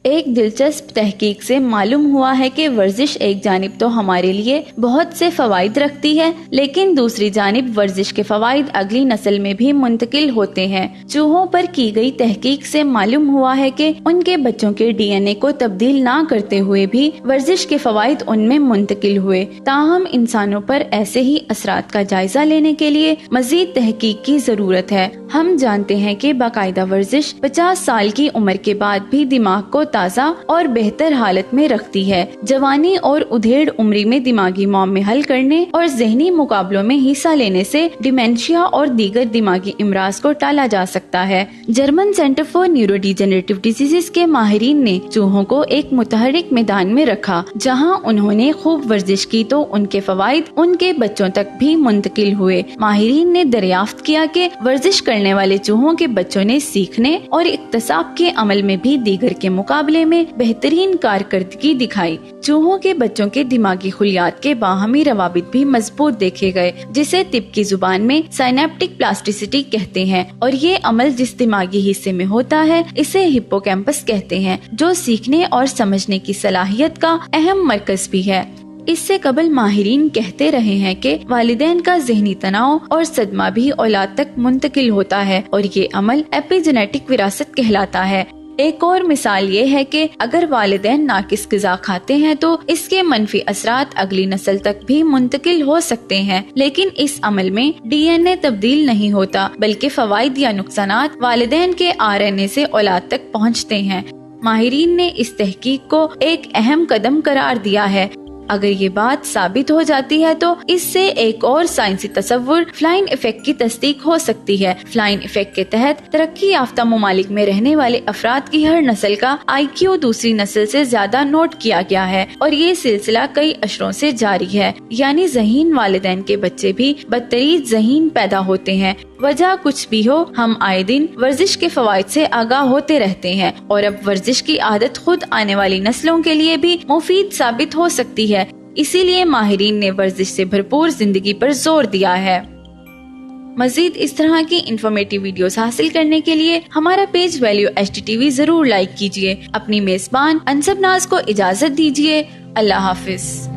ایک دلچسپ تحقیق سے معلوم ہوا ہے کہ ورزش ایک جانب تو ہمارے لیے بہت سے فوائد رکھتی ہے، لیکن دوسری جانب ورزش کے فوائد اگلی نسل میں بھی منتقل ہوتے ہیں۔ چوہوں پر کی گئی تحقیق سے معلوم ہوا ہے کہ ان کے بچوں کے ڈی این اے کو تبدیل نہ کرتے ہوئے بھی ورزش کے فوائد ان میں منتقل ہوئے۔ تاہم انسانوں پر ایسے ہی اثرات کا جائزہ لینے کے لیے مزید تحقیق کی ضرورت ہے۔ ہم جانتے ہیں کہ باقاعدہ ورزش 50 سال کی عمر کے بعد بھی دماغ کو تازہ اور بہتر حالت میں رکھتی ہے۔ جوانی اور ادھیڑ عمری میں دماغی معمے حل کرنے اور ذہنی مقابلوں میں حصہ لینے سے ڈیمینشیا اور دیگر دماغی امراض کو ٹالا جا سکتا ہے۔ German centre for neurodegenerative diseases کے ماہرین نے چوہوں کو ایک متحرک میدان میں رکھا، جہاں انہوں نے خوب ورزش کی تو ان کے فوائد ان کے بچوں تک بھی منتقل ہوئے۔ ماہرین نے دریافت کیا کہ ورزش کرنے والے چوہوں کے بچوں نے سیکھنے اور اکتساب کے عمل میں بھی دیگر کے مقابلے میں بہترین کارکردگی دکھائی۔ چوہوں کے بچوں کے دماغی خلیات کے باہمی روابط بھی مضبوط دیکھے گئے، جسے طب کی زبان میں سائنیپٹک پلاسٹیسٹی کہتے ہیں، اور یہ عمل جس دماغی حصے میں ہوتا ہے اسے ہپوکیمپس کہتے ہیں، جو سیکھنے اور سمجھنے کی صلاحیت کا اہم مرکز بھی ہے۔ اس سے قبل ماہرین کہتے رہے ہیں کہ والدین کا ذہنی تناؤ اور صدمہ بھی اولاد تک منتقل ہوتا ہے، اور یہ عمل ایپی جینیٹک وراثت کہلاتا ہے۔ ایک اور مثال یہ ہے کہ اگر والدین ناقص غذا کھاتے ہیں تو اس کے منفی اثرات اگلی نسل تک بھی منتقل ہو سکتے ہیں، لیکن اس عمل میں ڈی این اے تبدیل نہیں ہوتا، بلکہ فوائد یا نقصانات والدین کے آر این اے سے اولاد تک پہنچتے ہیں۔ ماہرین نے اس تحقیق کو ایک اہم قدم قرار دیا ہے۔ اگر یہ بات ثابت ہو جاتی ہے تو اس سے ایک اور سائنسی تصور فلائن ایفیکٹ کی تصدیق ہو سکتی ہے۔ فلائن ایفیکٹ کے تحت ترقی یافتہ ممالک میں رہنے والے افراد کی ہر نسل کا آئی کیو دوسری نسل سے زیادہ نوٹ کیا گیا ہے، اور یہ سلسلہ کئی اشروں سے جاری ہے، یعنی ذہین والدین کے بچے بھی بدتریج ذہین پیدا ہوتے ہیں۔ وجہ کچھ بھی ہو، ہم آئے دن ورزش کے فوائد سے آگاہ ہوتے رہتے ہیں، اور اب ورزش کی عادت خود آنے والی نسلوں کے لیے بھی مفید ثابت ہو سکتی ہے۔ اسی لیے ماہرین نے ورزش سے بھرپور زندگی پر زور دیا ہے۔ مزید اس طرح کی انفارمیٹیو ویڈیوز حاصل کرنے کے لیے ہمارا پیج ویلیو HDTV ضرور لائک کیجیے۔ اپنی میزبان انصب ناز کو اجازت دیجیے۔ اللہ حافظ۔